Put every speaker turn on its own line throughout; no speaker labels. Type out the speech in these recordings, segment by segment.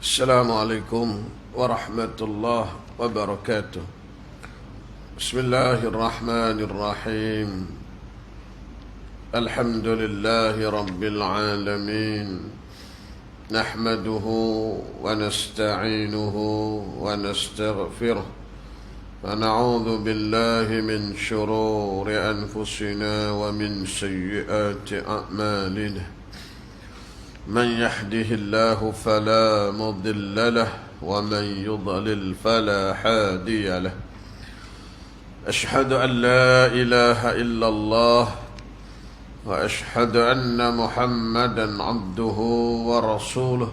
السلام عليكم ورحمة الله وبركاته. بسم الله الرحمن الرحيم. الحمد لله رب العالمين، نحمده ونستعينه ونستغفره ونعوذ بالله من شرور أنفسنا ومن سيئات أعمالنا. من يهده الله فلا مضل له ومن يضلل فلا هادي له. أشهد أن لا إله إلا الله وأشهد أن محمدا عبده ورسوله.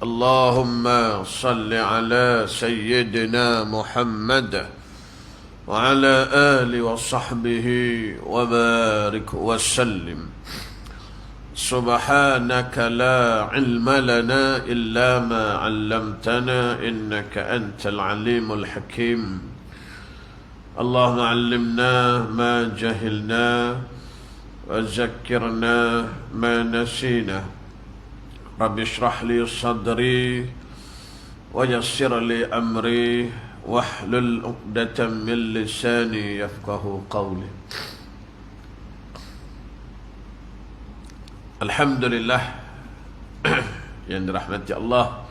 اللهم صل على سيدنا محمد وعلى آله وصحبه وبارك وسلم. سبحانك لا علم لنا إلا ما علمتنا إنك أنت العليم الحكيم. اللهم علمنا ما جهلنا وذكرنا ما نسينا. رب اشرح لي صدري ويسر لي أمري واحلل عقدة من لساني يفقه قولي. Alhamdulillah yang dirahmati Allah,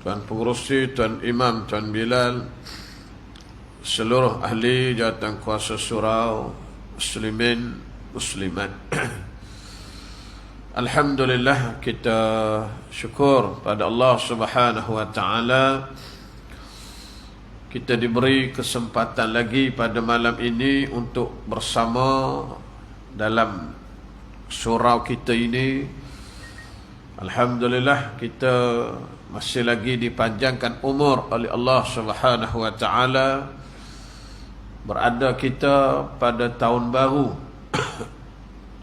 Tuan Pengerusi, Tuan Imam, Tuan Bilal, seluruh ahli jawatan kuasa surau, muslimin, muslimat. Alhamdulillah, kita syukur pada Allah Subhanahu wa taala, kita diberi kesempatan lagi pada malam ini untuk bersama dalam surau kita ini. Alhamdulillah, kita masih lagi dipanjangkan umur oleh Allah Subhanahu wa taala. Berada kita pada tahun baru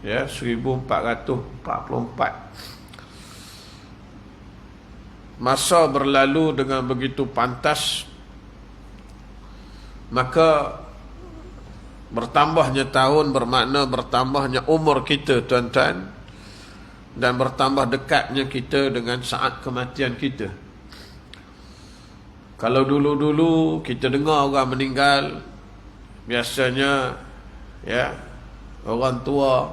ya, 1444. Masa berlalu dengan begitu pantas, maka bertambahnya tahun bermakna bertambahnya umur kita, tuan-tuan, dan bertambah dekatnya kita dengan saat kematian kita. Kalau dulu-dulu kita dengar orang meninggal, biasanya ya, orang tua,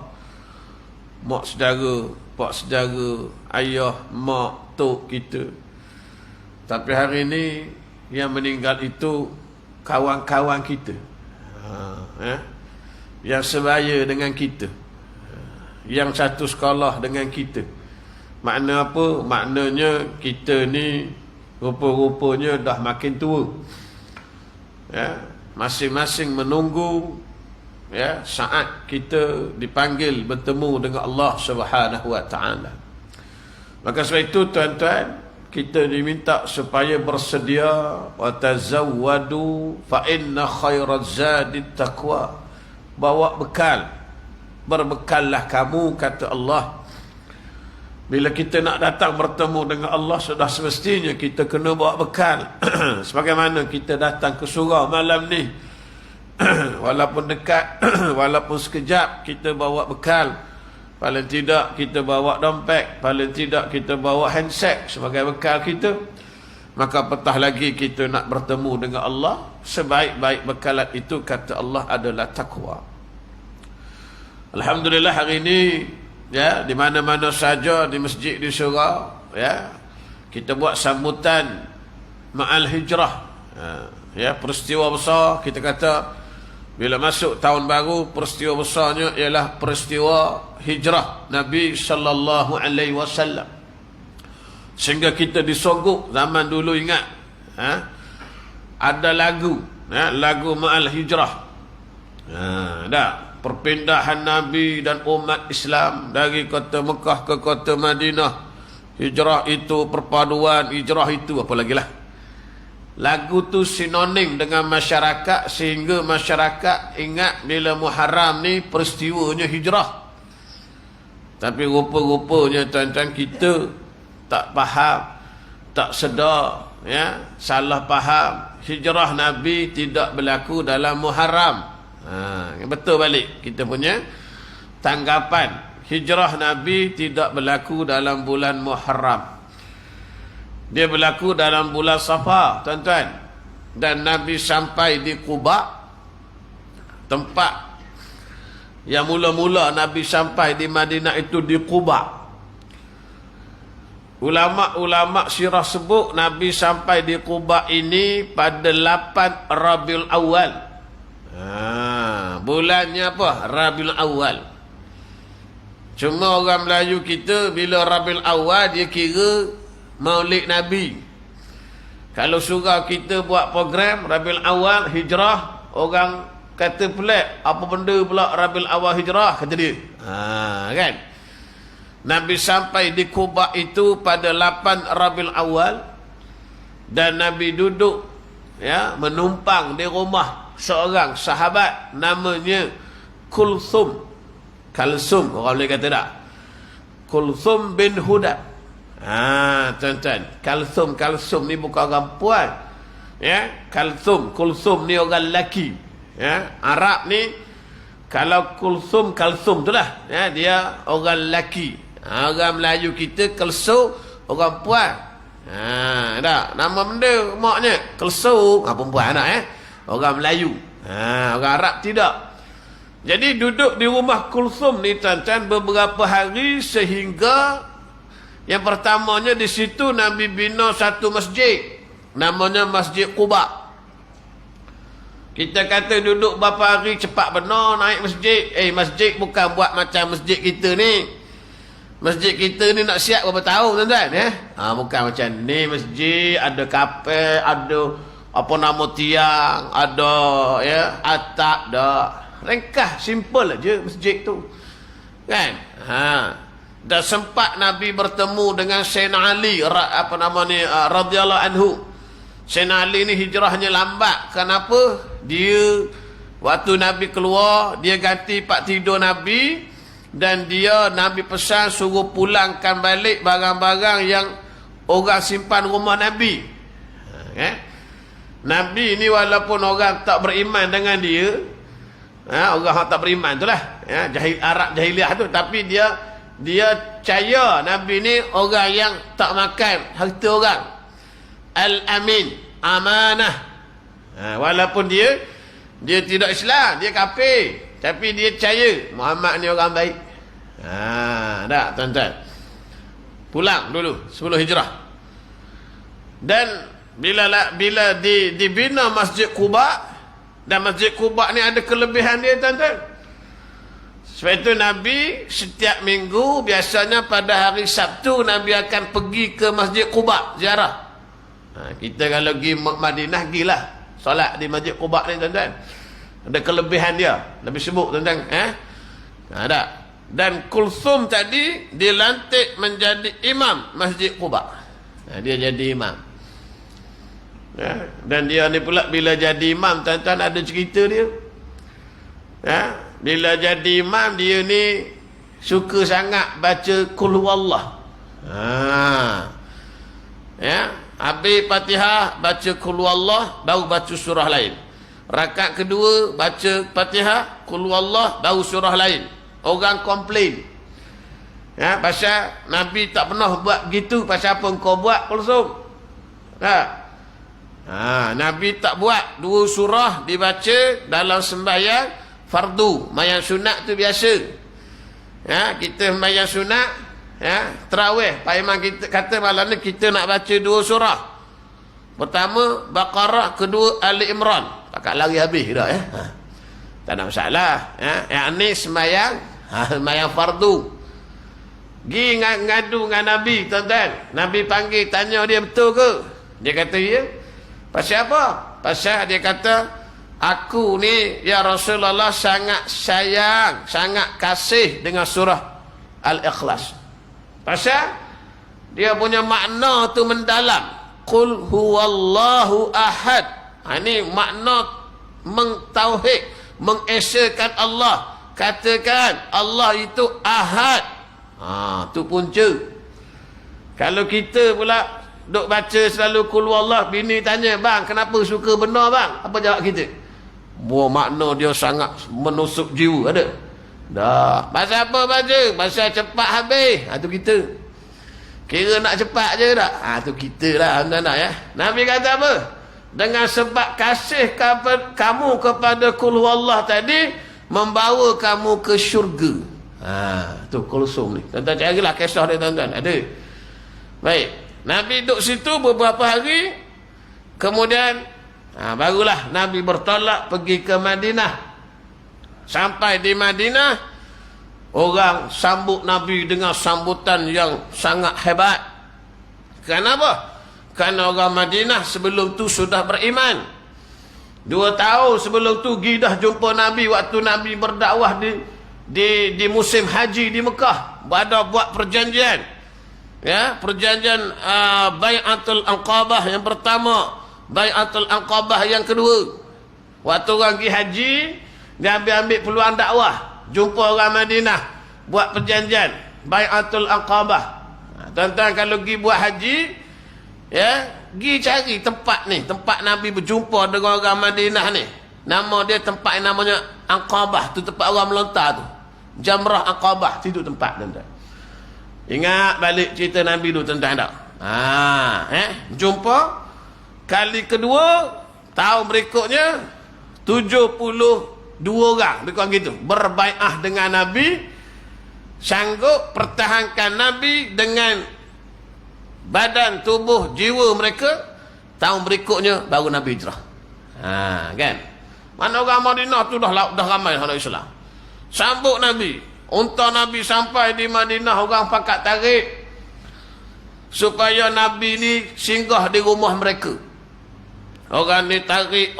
mak saudara, pak saudara, ayah, mak, tok kita. Tapi hari ini yang meninggal itu kawan-kawan kita, yang sebaya dengan kita, yang satu sekolah dengan kita. Makna apa? Maknanya kita ni rupa-rupanya dah makin tua ya, masing-masing menunggu ya, saat kita dipanggil bertemu dengan Allah Subhanahu wa taala. Maka sebab itu, tuan-tuan, kita diminta supaya bersedia, wa tazawwadu fa inna khairaz zadit taqwa. Bawa bekal, berbekallah kamu, kata Allah. Bila kita nak datang bertemu dengan Allah, sudah semestinya kita kena bawa bekal. Sebagaimana kita datang ke surau malam ni, walaupun dekat, walaupun sekejap, kita bawa bekal. Paling tidak kita bawa dompet, paling tidak kita bawa handset sebagai bekal kita. Maka apatah lagi kita nak bertemu dengan Allah, sebaik-baik bekalan itu, kata Allah, adalah takwa. Alhamdulillah, hari ini ya, di mana-mana saja, di masjid, di surau ya, kita buat sambutan ma'al hijrah ya, peristiwa besar. Kita kata bila masuk tahun baru, peristiwa besarnya ialah peristiwa hijrah Nabi sallallahu alaihi wasallam. Sehingga kita disogok zaman dulu, ingat ada lagu lagu ma'al hijrah. Perpindahan Nabi dan umat Islam dari kota Mekah ke kota Madinah. Hijrah itu perpaduan, hijrah itu apa lagi lah. Lagu tu sinonim dengan masyarakat, sehingga masyarakat ingat bila Muharram ni peristiwanya hijrah. Tapi rupa-rupanya, tuan-tuan, kita tak faham, tak sedar ya, salah faham. Hijrah Nabi tidak berlaku dalam Muharram. Betul balik kita punya tanggapan. hijrah Nabi tidak berlaku dalam bulan Muharram. Dia berlaku dalam bulan Safar, tuan-tuan. Dan Nabi sampai di Quba, tempat yang mula-mula Nabi sampai di Madinah itu di Quba. Ulama-ulama sirah sebut Nabi sampai di Quba ini pada 8 Rabiul Awal. Bulannya apa? Rabiul Awal. Cuma orang Melayu kita bila Rabiul Awal dia kira Maulid Nabi. Kalau surau kita buat program Rabiul Awal hijrah, orang kata pelik, apa benda pula Rabiul Awal hijrah, kata dia. Kan? Nabi sampai di Quba itu pada 8 Rabiul Awal, dan Nabi duduk menumpang di rumah seorang sahabat namanya Kulthum. Kalsum orang boleh kata tak? Kulthum bin Huda. Tuan-tuan, Kalsum ni bukan orang puan. Kulthum ni orang lelaki. Arab ni kalau Kalsum tu lah, dia orang lelaki. Orang Melayu kita Kalsum orang puan. Tak, nama benda maknya Kalsum perempuan anak orang Melayu. Orang Arab tidak. Jadi duduk di rumah Kulthum ni tuan-tuan beberapa hari, sehingga yang pertamanya di situ Nabi bina satu masjid namanya Masjid Quba. Kita kata duduk berapa hari cepat benar naik masjid. Masjid bukan buat macam masjid kita ni. Masjid kita ni nak siap berapa tahun tuan-tuan bukan macam ni. Masjid ada kapel, ada apa nama tiang, ada atap dah. Ringkas, simple aja masjid tu. Kan? Dan sempat Nabi bertemu dengan Sayyidina Ali radhiyallahu anhu. Sayyidina Ali ni hijrahnya lambat. Kenapa? Dia waktu Nabi keluar, dia ganti pak tidur Nabi, dan Nabi pesan suruh pulangkan balik barang-barang yang orang simpan rumah Nabi. Nabi ni walaupun orang tak beriman dengan dia, orang tak beriman tu lah, Arab jahiliah tu, tapi dia percaya Nabi ni orang yang tak makan harta orang, Al-Amin, amanah. Walaupun dia tidak Islam, dia kafir, tapi dia percaya Muhammad ni orang baik. Tak tuan-tuan, pulang dulu sebelum hijrah. Dan bila dibina Masjid Quba, dan Masjid Quba ni ada kelebihan dia tuan-tuan. Sebab itu Nabi setiap minggu, biasanya pada hari Sabtu, Nabi akan pergi ke Masjid Quba ziarah. Kita kalau pergi Madinah, pergilah solat di Masjid Quba ni tuan-tuan. Ada kelebihan dia, Nabi sebut tuan-tuan. Ada. Dan Kulthum tadi dilantik menjadi imam Masjid Quba. Dia jadi imam. Dan dia ni pula bila jadi imam tuan-tuan ada cerita dia. Bila jadi imam dia ni suka sangat baca Qul Huwallah. Habis Fatihah baca Qul Huwallah, baru baca surah lain. Rakaat kedua baca Fatihah, Qul Huwallah, baru surah lain. Orang komplain. Pasal Nabi tak pernah buat gitu. Pasal apa engkau buat Kulthum? Nabi tak buat. 2 surah dibaca dalam sembahyang fardu. Mayang sunat tu biasa. Kita mayang sunat, tarawih. Pak Imam kita kata malam ni kita nak baca 2 surah. Pertama Baqarah, kedua Ali Imran. Pakat lari habis dah tak ada masalah. Yang ni sembahyang fardu. Gi ngadu dengan Nabi tuan-tuan. Nabi panggil tanya dia, betul ke? Dia kata ya. Pasal apa? Pasal dia kata, aku ni ya Rasulullah sangat sayang, sangat kasih dengan surah Al-Ikhlas. Pasal dia punya makna tu mendalam. Qul huwallahu ahad. Ini makna mentauhid, mengesakan Allah. Katakan Allah itu ahad. Tu punca. Kalau kita pula duk baca selalu Qul huwallah, bini tanya, bang kenapa suka benar bang? Apa jawab kita? Makna dia sangat menusuk jiwa, ada? Dah. Pasal apa baca? Pasal cepat habis. Tu kita. Kira nak cepat je tak? Tu kita lah anak-anak ya. Nabi kata apa? Dengan sebab kasih kamu kepada Qul Huwallah tadi, membawa kamu ke syurga. Tu Kulsum ni. Tuan-tuan carilah kisah dia tuan-tuan. Ada. Baik. Nabi duduk situ beberapa hari. Kemudian barulah Nabi bertolak pergi ke Madinah. Sampai di Madinah, orang sambut Nabi dengan sambutan yang sangat hebat. Kenapa? Kerana orang Madinah sebelum tu sudah beriman. 2 tahun sebelum tu pergi dah jumpa Nabi waktu Nabi berdakwah di musim haji di Mekah. Ada buat perjanjian. Ya, perjanjian Bai'atul Aqabah yang pertama, Bai'atul Aqabah yang kedua. Waktu orang pergi haji, dia ambil peluang dakwah, jumpa orang Madinah, buat perjanjian Bai'atul Aqabah. Tuan-tuan kalau pergi buat haji, ya, pergi cari tempat ni, tempat Nabi berjumpa dengan orang Madinah ni. Nama dia tempat yang namanya Aqabah, tu tempat orang melontar tu. Jamrah Aqabah, situ tempat tuan-tuan. Ingat balik cerita Nabi dulu tuan-tuan tak? Jumpa kali kedua tahun berikutnya 72 orang lebih kurang gitu berbai'ah dengan Nabi, sanggup pertahankan Nabi dengan badan, tubuh, jiwa mereka. Tahun berikutnya baru Nabi hijrah. Kan? Mana orang Madinah tu dah ramai orang Islam. Sambut Nabi. Unta Nabi sampai di Madinah, orang pakat tarik supaya Nabi ni singgah di rumah mereka. Orang ni tarik,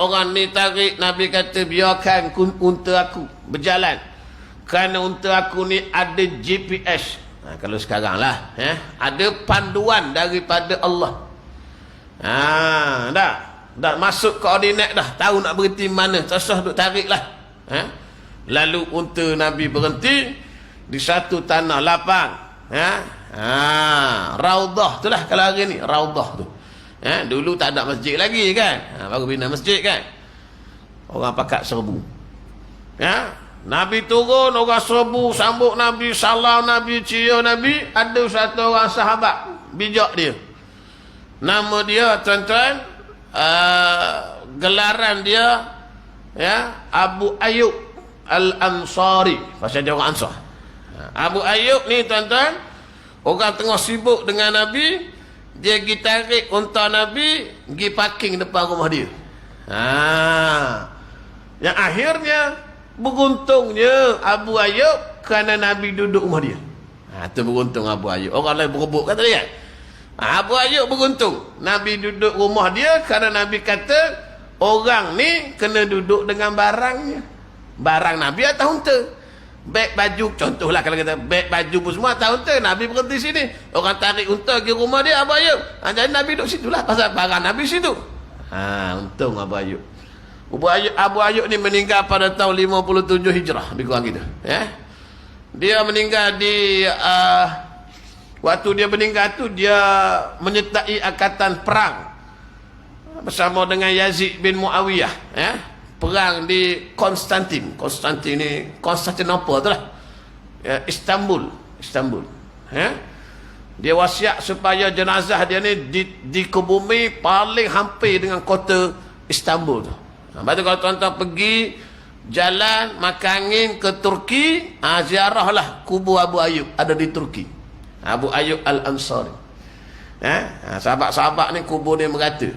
Nabi kata biarkan unta aku berjalan. Kerana unta aku ni ada GPS. Kalau sekarang lah, ada panduan daripada Allah. Dah masuk koordinat dah, tahu nak berhenti mana, terserah duk tarik lah. Lalu unta Nabi berhenti di satu tanah lapang. Raudah tu lah kalau hari ni, Raudah tu. Dulu tak ada masjid lagi kan, baru bina masjid kan. Orang pakat serbu. Nabi turun, orang serbu, sambut Nabi, salam Nabi, cium Nabi. Ada satu orang sahabat, bijak dia. Nama dia tuan-tuan, gelaran dia Abu Ayyub Al-Ansari. Pasal dia orang Ansar. Abu Ayyub ni tuan-tuan, orang tengah sibuk dengan Nabi, dia pergi tarik unta Nabi, pergi parking depan rumah dia. Yang akhirnya beruntungnya Abu Ayyub kerana Nabi duduk rumah dia. Tu beruntung Abu Ayyub. Orang lain berebut kata dia. Abu Ayyub beruntung Nabi duduk rumah dia kerana Nabi kata orang ni kena duduk dengan barangnya. Barang Nabi atas unta. Beg baju, contohlah kalau kata beg baju pun semua atas unta, Nabi berhenti sini. Orang tarik unta ke rumah dia, Abu Ayyub. Jadi Nabi duduk situ lah pasal barang Nabi situ. Untung Abu Ayyub. Abu Ayyub ni meninggal pada tahun 57 Hijrah, lebih kurang gitu. Dia meninggal di waktu dia meninggal tu dia menyertai angkatan perang bersama dengan Yazid bin Muawiyah. Perang di Konstantinopel tu lah. Istanbul. Dia wasiat supaya jenazah dia ni dikebumi paling hampir dengan kota Istanbul tu. Lepas tu kalau tuan-tuan pergi jalan makan angin ke Turki, ziarah lah kubur Abu Ayyub, ada di Turki. Abu Ayyub Al-Ansari. Sahabat-sahabat ni kubur dia merata.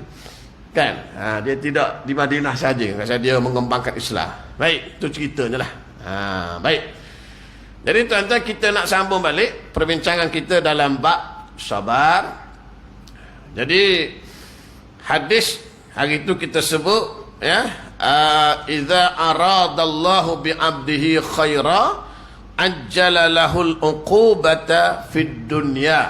Kan? Dia tidak di Madinah saja, pasal dia mengembangkan Islam. Baik, tu ceritanya lah. Baik. Jadi tuan-tuan, kita nak sambung balik perbincangan kita dalam bab sabar. Jadi hadis hari itu kita sebut idza aradallahu bi 'abdihi khaira ajjala lahul uqubata fid dunya.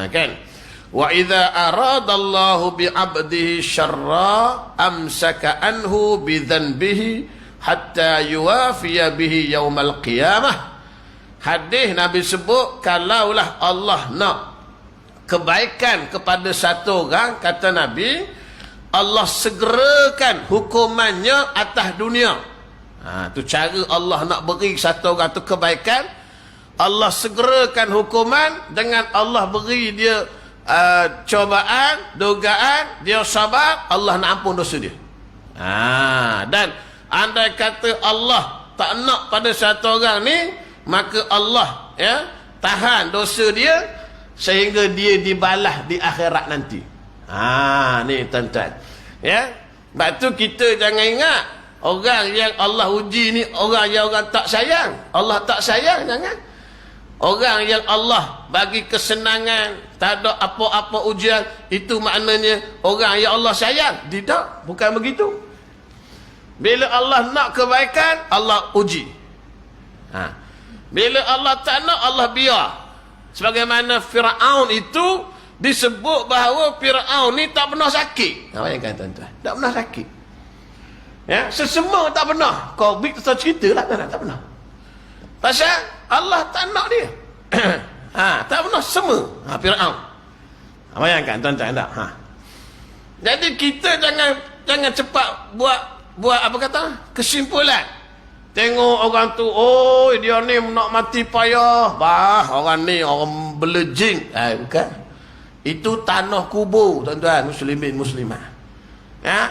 Kan? Wa idza aradallahu bi 'abdihi syarra amsaka anhu bi dhanbihi hatta yuwafiya bihi yaumal qiyamah. Hadis Nabi sebut, kalaulah Allah nak kebaikan kepada satu orang, kata Nabi, Allah segerakan hukumannya atas dunia. Tu cara Allah nak beri satu orang tu kebaikan. Allah segerakan hukuman dengan Allah beri dia cobaan, dugaan, dia sabar, Allah nak ampun dosa dia. Dan andai kata Allah tak nak pada satu orang ni, maka Allah tahan dosa dia sehingga dia dibalas di akhirat nanti. Ni tuan-tuan. Sebab tu kita jangan ingat orang yang Allah uji ni orang yang orang tak sayang. Allah tak sayang, jangan. Orang yang Allah bagi kesenangan, tak ada apa-apa ujian, itu maknanya orang yang Allah sayang. Tidak, bukan begitu. Bila Allah nak kebaikan, Allah uji. Bila Allah tak nak, Allah biar. Sebagaimana Fir'aun itu disebut bahawa Fir'aun ni tak pernah sakit. Bayangkan tuan-tuan, tak pernah sakit. Sesemua tak pernah. Covid tu cerita lah, tak pernah. Pasal Allah tak nak dia. Tak pernah semua. Fir'aun. Bayangkan tuan-tuan tak? Jadi kita jangan cepat buat apa kata? Kesimpulan. Tengok orang tu, dia ni nak mati payah. Orang ni orang belejing. Bukan. Itu tanah kubur, tuan-tuan, muslimin muslimah.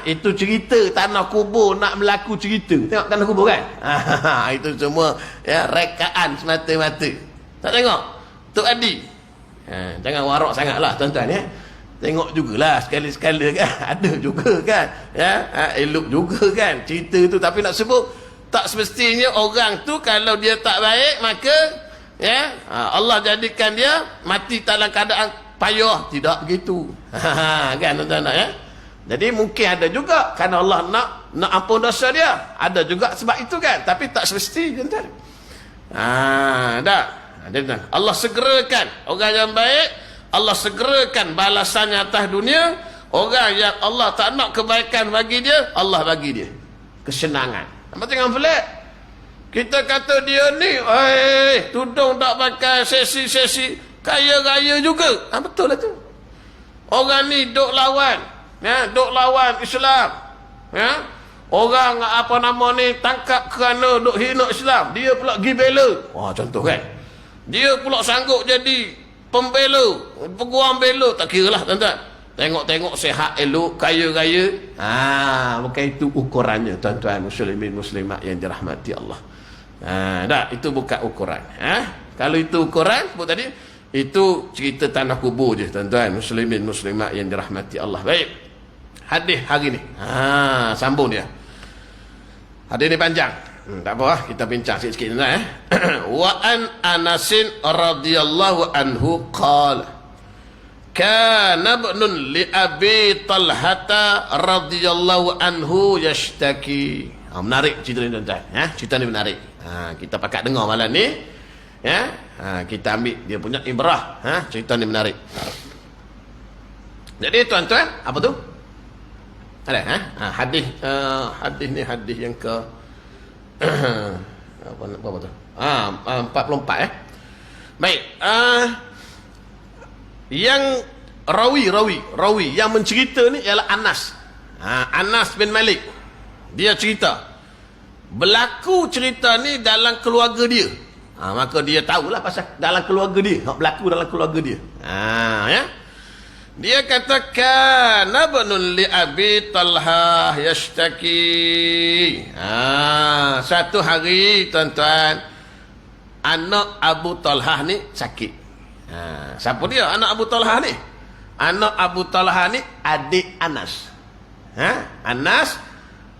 Itu cerita tanah kubur nak berlaku cerita. Tengok tanah kubur kan? Itu semua rekaan semata-mata. Tak tengok? Tok Adi. Jangan warak sangatlah tuan-tuan Tengok jugalah sekali-sekala kan. Ada juga kan. Elok juga kan cerita tu, tapi nak sebut tak semestinya orang tu kalau dia tak baik maka Allah jadikan dia mati dalam keadaan payah. Tidak begitu. Kan tuan-tuan Jadi mungkin ada juga kerana Allah nak ampun dosa dia. Ada juga sebab itu kan. Tapi tak semesti tuan-tuan. Allah segerakan orang yang baik, Allah segerakan balasannya atas dunia. Orang yang Allah tak nak kebaikan bagi dia, Allah bagi dia kesenangan. Nampak jangan pelik. Kita kata dia ni tudung tak pakai, sesi-sesi, kaya-kaya juga. Betul lah tu. Orang ni duk lawan Islam. Orang apa nama ni tangkap kerana duk hina Islam, dia pula pergi bela. Contoh kan. Dia pula sanggup jadi pembela, peguam bela, tak kira lah tuan-tuan. Tengok-tengok sihat elok, kaya-kaya. Bukan itu ukurannya tuan-tuan muslimin muslimat yang dirahmati Allah. Itu bukan ukuran. Kalau itu ukuran sebut tadi, itu cerita tanah kubur je tuan-tuan muslimin muslimat yang dirahmati Allah. Baik. Hadis hari ni. Sambung dia. Hadis ni panjang. Tak apa, kita bincang sikit-sikit tuan-tuan. Wa an Anasin radhiyallahu anhu qala kana ibnun li Abi Talhata radhiyallahu anhu yashtaki. Menarik cerita ni tuan-tuan. Cerita ni menarik. Kita pakat dengar malam ni. Kita ambil dia punya ibrah. Cerita ni menarik. Jadi tuan-tuan, apa tu? Ada hadis ni hadis yang ke apa tu? 44 Baik. Yang rawi yang mencerita ni ialah Anas. Anas bin Malik. Dia cerita. Berlaku cerita ni dalam keluarga dia. Maka dia tahulah pasal dalam keluarga dia. Berlaku dalam keluarga dia. Dia kata kana ibnun li Abi Talhah yashtaki. Satu hari tuan-tuan, anak Abu Talhah ni sakit. Siapa dia anak Abu Talhah ni? Anak Abu Talhah ni adik Anas. Anas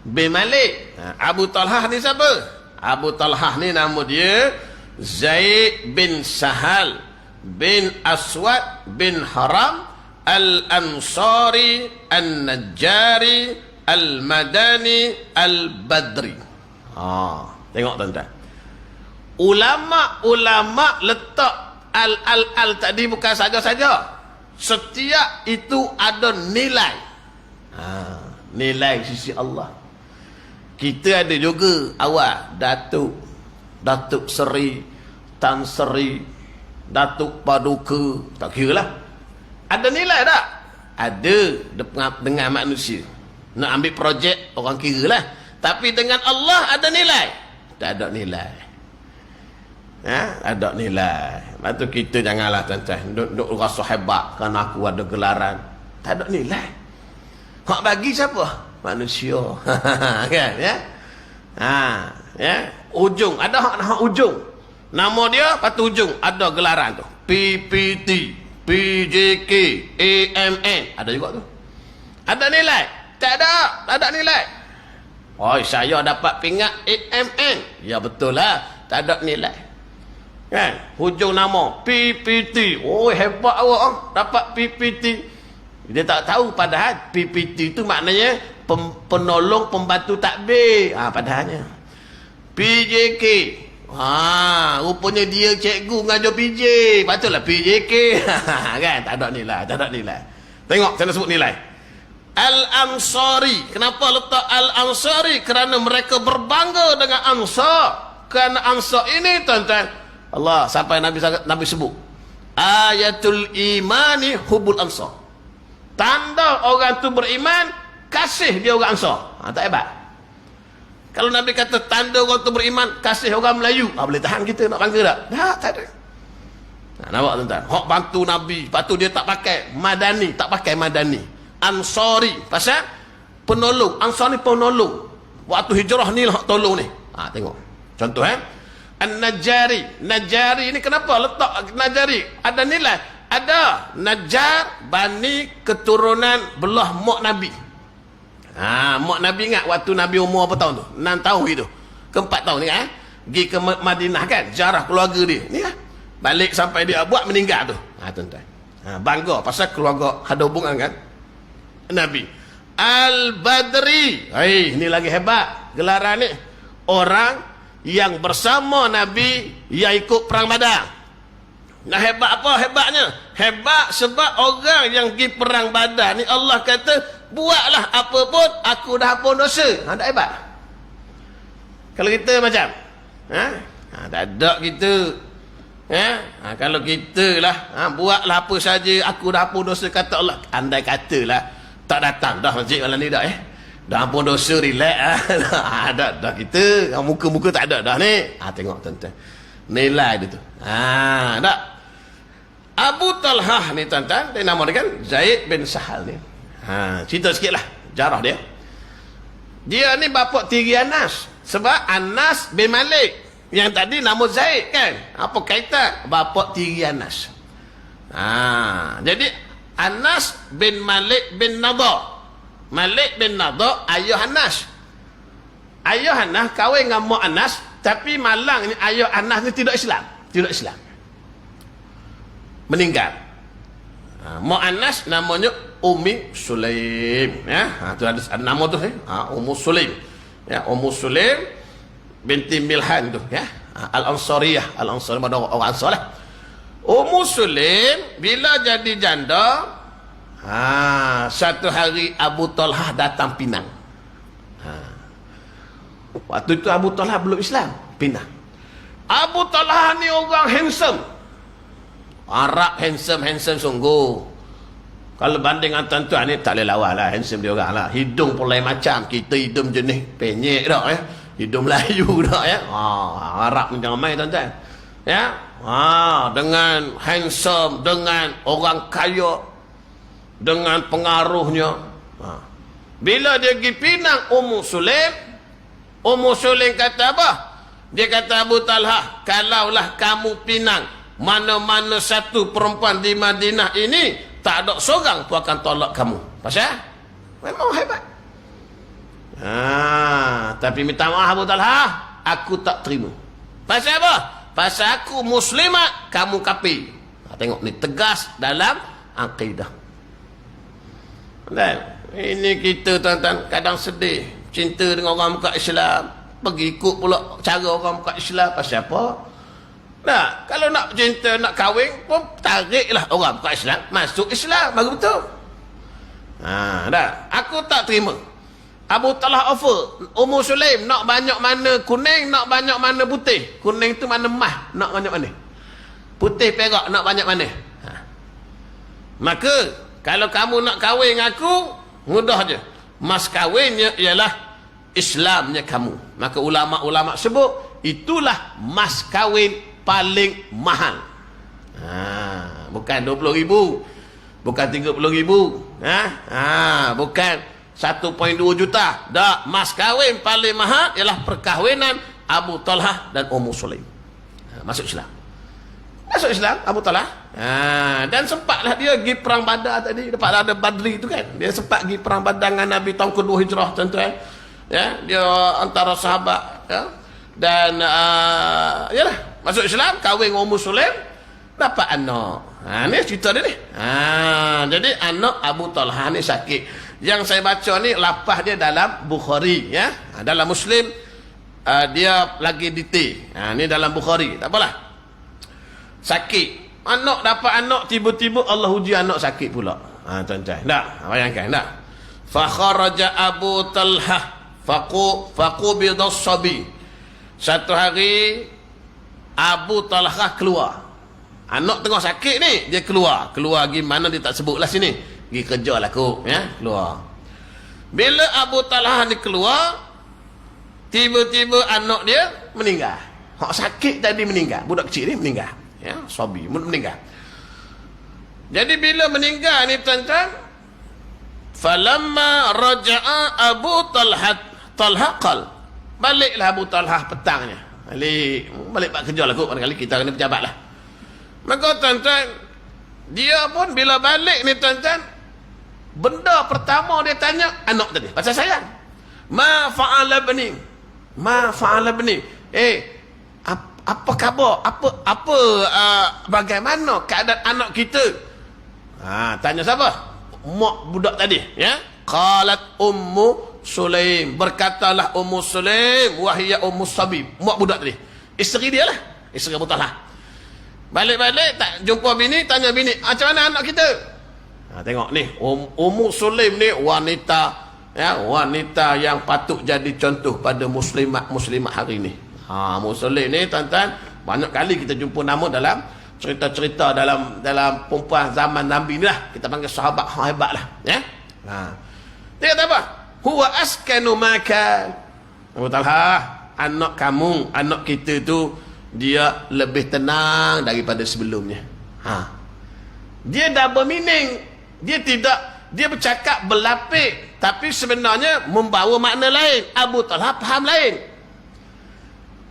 bin Malik. Abu Talhah ni siapa? Abu Talhah ni nama dia Zaid bin Sahal bin Aswad bin Haram Al-Ansari Al-Najjari Al-Madani Al-Badri. Tengok tuan-tuan. Ulama-ulama letak al tadi bukan saja-saja. Setiap itu ada nilai. Nilai sisi Allah. Kita ada juga awal Datuk Seri, Tan Seri, Datuk Paduka, tak kira lah. Ada nilai tak? Ada dengan manusia. Nak ambil projek, orang kira lah. Tapi dengan Allah ada nilai? Tak ada nilai. Ada nilai. Lepas tu kita janganlah tuan-tuan duk rasa hebat kerana aku ada gelaran. Tak ada nilai. Hak bagi siapa? Manusia. Kan ya? Ya. Ujung, ada hak ujung. Nama dia patu ujung ada gelaran tu. PPT, PJK, AMN, ada juga tu. Ada nilai? Tak ada nilai. Oh, saya dapat pingat AMN. Ya betul lah, tak ada nilai. Kan? Hujung nama PPT. Oh, hebat awak dapat PPT. Dia tak tahu padahal PPT itu maknanya penolong pembantu takbir. Padahalnya PJK. Rupanya dia cikgu ngajar PJ. Patutlah PJK. Kan? Tak ada nilai. Tengok saya sebut nilai. Al-Ansari. Kenapa letak Al-Ansari? Kerana mereka berbangga dengan Ansar. Kerana Ansar ini tuan-tuan, Allah sampai Nabi sebut ayatul imani hubul Ansar. Tanda orang tu beriman, kasih dia orang Ansar. Tak hebat? Kalau Nabi kata tanda orang tu beriman, kasih orang Melayu, boleh tahan kita nak bangga tak? Tak ada. Nampak tuan-tuan, hak bantu Nabi, lepas tu dia tak pakai Madani, Ansari, pasal penolong. Ansar ni penolong. Waktu hijrah ni lah tolong ni. Tengok contoh An-Najari. Najari ni kenapa letak Najari? Ada nilai. Ada Najar, Bani, keturunan belah mak Nabi. Mak Nabi ingat waktu Nabi umur apa tahun tu? 6 tahun itu. Ke 4 tahun ni pergi ke Madinah kan, jarah keluarga dia. Ni balik sampai dia buat meninggal tu. Tuan-tuan. Bangga pasal keluarga ada hubungan kan Nabi. Al-Badri. Ini lagi hebat gelaran ni. Orang yang bersama Nabi yang ikut perang Badar. Nah, hebat apa hebatnya? Hebat sebab orang yang pergi perang Badar ni Allah kata, buatlah apa pun aku dah ampun dosa. Tak hebat? Kalau kita macam tak ada kita. Kalau kita lah buatlah apa saja aku dah ampun dosa kata Allah. Andai katalah tak datang dah masjid malam ni dah dah ampun dosa, relax dah kita muka-muka tak ada dah ni. Tengok tuan-tuan nilai dia tu. Tak. Abu Talhah ni tuan-tuan, dia nama dia kan Zaid bin Sahal ni. Cerita sikit lah jarah dia. Dia ni bapa tiri Anas. Sebab Anas bin Malik yang tadi nama Zaid kan, apa kaitan? Bapa tiri Anas. Jadi Anas bin Malik bin Nadha. Malik bin Nadha ayah Anas. Ayah Anas kahwin dengan mak Anas, tapi malangnya ayah Anas ni tidak Islam. Meninggal. Mak Anas namanya Ummi Sulaim. Tu ada nama tu Ummu Sulaim. Ummu Sulaim binti Milhan tu Al-Ansariyah. Al-Ansariyah pada orang Ansar lah. Ummu Sulaim bila jadi janda, satu hari Abu Talhah datang Pinang. Waktu itu Abu Talhah belum Islam, Pinang. Abu Talhah ni orang handsome. Arab handsome sungguh. Kalau banding dengan tuan-tuan ni tak boleh lawan lah, handsome dia orang lah. Hidung pun lain macam. Kita hidung jenis penyek dah hidung Melayu dah Arab ni jangan main tuan-tuan. Dengan handsome, dengan orang kaya, dengan pengaruhnya. Bila dia pergi Pinang Ummu Sulaim kata apa? Dia kata Abu Talhah, kalaulah kamu Pinang mana-mana satu perempuan di Madinah ini, tak ada seorang pun akan tolak kamu. Pasal memang hebat. Tapi minta maaf Abu Talhah, aku tak terima. Pasal apa? Pasal aku muslimat, kamu kafir. Tengok ni tegas dalam akidah. Dan ini kita tuan-tuan kadang sedih, cinta dengan orang bukan Islam, pergi ikut pula cara orang bukan Islam. Pasal apa? Kalau nak cinta, nak kahwin pun tariklah orang bukan Islam masuk Islam, baru betul. Aku tak terima. Abu Talhah offer Ummu Sulaim, nak banyak mana kuning, nak banyak mana putih. Kuning tu mana emas, nak banyak mana. Putih perak, nak banyak mana. Maka kalau kamu nak kahwin dengan aku, mudah je. Mas kahwinnya ialah Islamnya kamu. Maka ulama-ulama sebut itulah mas kahwin paling mahal. Bukan 20,000, bukan 30,000, bukan 1.2 juta. Dah, mas kahwin paling mahal ialah perkahwinan Abu Talhah dan Ummu Sulaim. Masuk Islam. Masuk Islam Abu Talhah. Dan sempatlah dia pergi perang Badar tadi, dapat ada Badri itu kan. Dia sempat pergi perang Badar dengan Nabi tahun kedua Hijrah tuan-tuan. Ya, dia antara sahabat ya. Dan yalah, masuk Islam, kahwin dengan Ummu Sulaim, dapat anak. Ni cerita dia ni. Jadi anak Abu Talhah ni sakit. Yang saya baca ni lapah dia dalam Bukhari ya. Dalam Muslim dia lagi detail. Ni dalam Bukhari. Tak apalah. Sakit. Anak dapat anak, tiba-tiba Allah uji anak sakit pula. Tuan-tuan. Tak, bayangkan tak. Fa kharaja Abu Talhah faqubida as-sabi. Satu hari Abu Talhah keluar. Anak tengah sakit ni, dia keluar pergi mana dia tak sebutlah sini. Pergi kerja lah kot ya, keluar. Bila Abu Talhah ni keluar, tiba-tiba anak dia meninggal. Hak sakit tadi meninggal, budak kecil ni meninggal ya, sabi meninggal. Jadi bila meninggal ni tuan-tuan, falamma raja'a Abu Talhah qal, baliklah Abu Talhah petangnya. Balik pak kerja lah kot, barangkali kita kena pejabat lah. Maka tuan-tuan, dia pun bila balik ni tuan-tuan, benda pertama dia tanya anak tadi, pasal sayang. Ma fa'ala bani? Apa khabar? Bagaimana keadaan anak kita? Tanya siapa? Mak budak tadi, ya. Qalat Ummu Sulaim, berkatalah Ummu Sulaim, wahia Ummu Sabib, mak budak tadi. Isteri dia lah, isteri Abu Talhah. Balik-balik tak jumpa bini, tanya bini, macam mana anak kita? Tengok ni, Ummu Sulaim ni wanita yang patut jadi contoh pada muslimat hari ni. Ummu Sulaim ni tuan-tuan, banyak kali kita jumpa nama dalam cerita-cerita dalam perempuan zaman Nabi ni lah. Kita panggil sahabat hebat lah ya. Dia kata apa? Huwa askanu makan. Abu Talhah, anak kamu, anak kita tu, dia lebih tenang daripada sebelumnya. Dia double meaning. Dia bercakap berlapik, tapi sebenarnya membawa makna lain. Abu Talhah faham lain.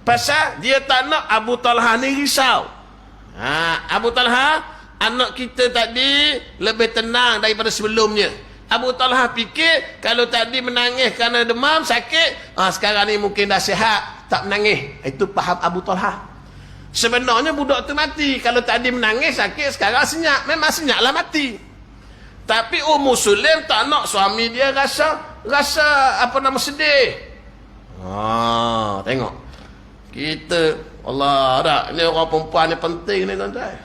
Pasal dia tak nak Abu Talhah ni risau. Abu Talhah, anak kita tadi lebih tenang daripada sebelumnya. Abu Talhah fikir kalau tadi menangis kerana demam, sakit, sekarang ni mungkin dah sihat, tak menangis. Itu faham Abu Talhah. Sebenarnya budak tu mati. Kalau tadi menangis, sakit, sekarang senyap. Memang senyap lah mati. Tapi Ummu Sulaim tak nak suami dia rasa sedih. Tengok. Kita, Allah tak, ini orang perempuan ni penting ni tuan-tuan.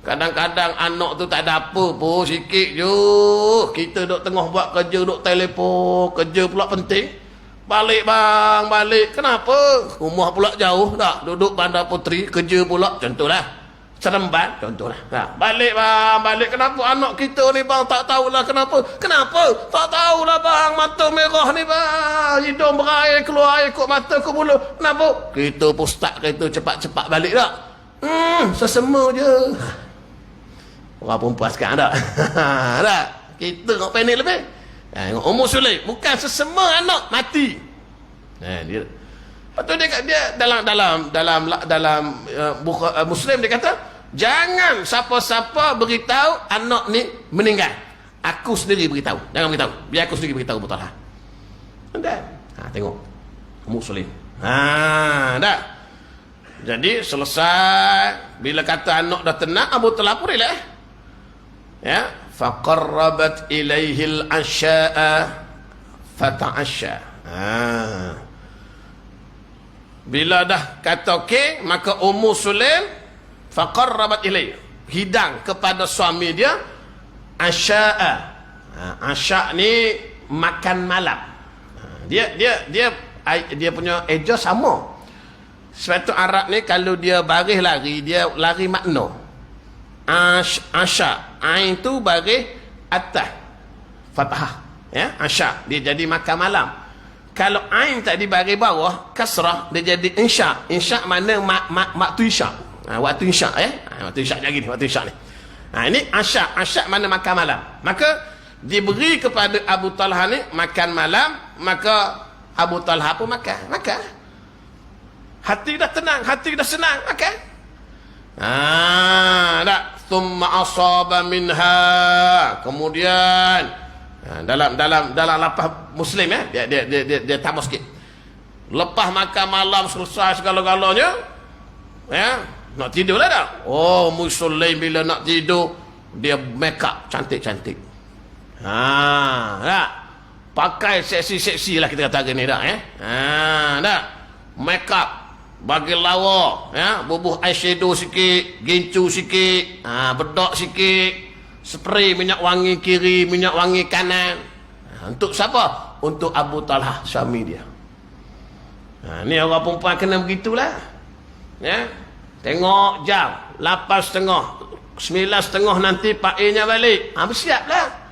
Kadang-kadang anak tu tak ada apa pun, sikit je. Kita duk tengah buat kerja, duk telefon, kerja pula penting. Balik bang, balik. Kenapa? Rumah pula jauh tak? Duduk Bandar Puteri, kerja pula. Contohlah. Seremban, contohlah. Balik bang, balik. Kenapa anak kita ni bang? Tak tahulah kenapa. Kenapa? Tak tahulah bang. Mata merah ni bang. Hidung berair, keluar air kot mata ke bulu. Kenapa? Kita pun start kereta cepat-cepat balik tak? Sesama je. Orang perempuan sekarang tak? Tak? Kita nak panik lebih. Tengok Ummu Sulaim, bukan sesama anak mati. Dia patut dia dalam Muslim dia kata, jangan siapa-siapa beritahu anak ni meninggal. Aku sendiri beritahu. Jangan beritahu. Biar aku sendiri beritahu Abu Talhah. Tengok Ummu Sulaim. Dah. Jadi selesai, bila kata anak dah tenang, Abu Talhah pun relax. Ya, faqarrabat ilaihil asya'a fata'asya. Bila dah kata okey, maka Ummu Sulaim faqarrabat ilaih, hidang kepada suami dia asya'a. Asya' ni makan malam. Dia punya eja sama. Sebab tu Arab ni kalau dia baris lari, dia lari makna. Asya, ain tu baris atas fathah ya, asya, dia jadi makan malam.
Kalau ain tak dibagi bawah kasrah, dia jadi insya. Insya mana waktu isyak. Waktu isyak waktu isyak lagi ni, waktu isyak ni. Ini asyak. Asyak mana makan malam. Maka diberi kepada Abu Talha ni makan malam, maka Abu Talha pun makan. Hati dah tenang, hati dah senang, makan. Tak. Thumma asaba minha. Kemudian dalam lapah Muslim dia tambah sikit. Lepas makan malam selesai segala-galanya, nak tidur lah dah. Muslim bila nak tidur dia make up cantik-cantik. Tak. Pakai seksi-seksi lah kita kata ni dah. Tak. Make up, bagi lawa, bubuh eyeshadow sikit, gincu sikit, bedak sikit, spray minyak wangi kiri, minyak wangi kanan. Untuk siapa? Untuk Abu Talha, suami dia. Ni orang perempuan kena begitulah. Tengok jam 8.30, 9.30 nanti Pak A nya balik. Bersiaplah.